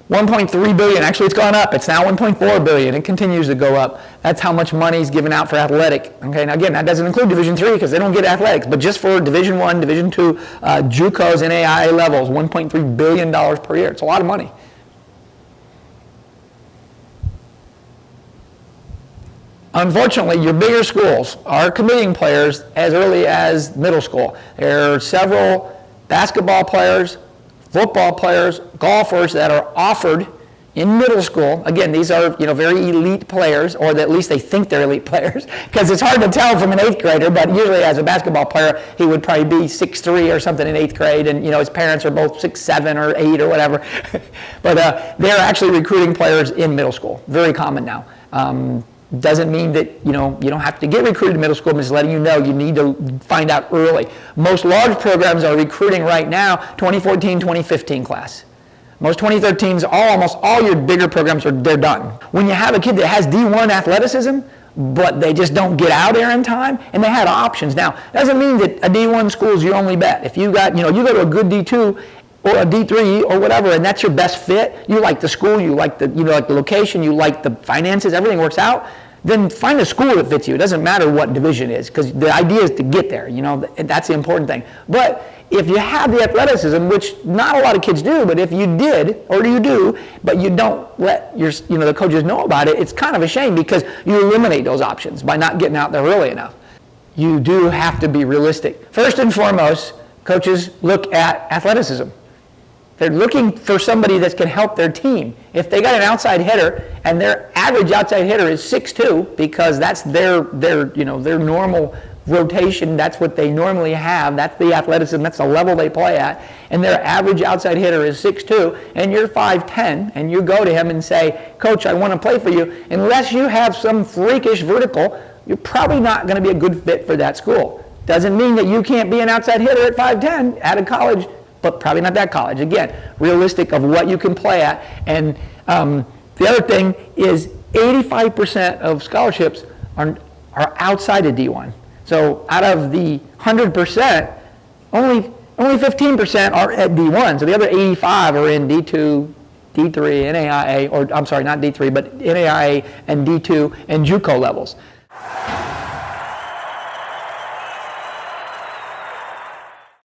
1.3 billion, actually it's gone up. It's now 1.4 billion. It continues to go up. That's how much money is given out for athletic. Okay, now again, that doesn't include Division III because they don't get athletics, but just for Division I, Division II, JUCOs, NAIA levels, $1.3 billion per year. It's a lot of money. Unfortunately, your bigger schools are committing players as early as middle school. There are several basketball players, football players, golfers that are offered in middle school. Again, these are very elite players, or at least they think they're elite players, because it's hard to tell from an 8th grader, but usually as a basketball player, he would probably be 6'3" or something in 8th grade, and his parents are both 6'7" or 8 or whatever. But they're actually recruiting players in middle school. Very common now. Doesn't mean that you don't have to get recruited in middle school, but just letting you know you need to find out early. Most large programs are recruiting right now 2014, 2015 class. Most 2013s, almost all your bigger programs they're done. When you have a kid that has D1 athleticism, but they just don't get out there in time, and they had options. Now, doesn't mean that a D1 school is your only bet. If you got, you go to a good D2 or a D3 or whatever, and that's your best fit, you like the school, you like the location, you like the finances, everything works out, then find a school that fits you. It doesn't matter what division it is, because the idea is to get there, that's the important thing. But if you have the athleticism, which not a lot of kids do, but if you did, or you do, but you don't let the coaches know about it, it's kind of a shame because you eliminate those options by not getting out there early enough. You do have to be realistic. First and foremost, coaches look at athleticism. They're looking for somebody that can help their team. If they got an outside hitter and their average outside hitter is 6'2", because that's their normal rotation, that's what they normally have, that's the athleticism, that's the level they play at, and their average outside hitter is 6'2", and you're 5'10", and you go to him and say, Coach, I want to play for you, unless you have some freakish vertical, you're probably not going to be a good fit for that school. Doesn't mean that you can't be an outside hitter at 5'10", out of college, but probably not that college. Again, realistic of what you can play at. And the other thing is 85% of scholarships are outside of D1. So out of the 100%, only 15% are at D1. So the other 85 are in D2, D3, NAIA, or I'm sorry, not D3, but NAIA and D2 and JUCO levels.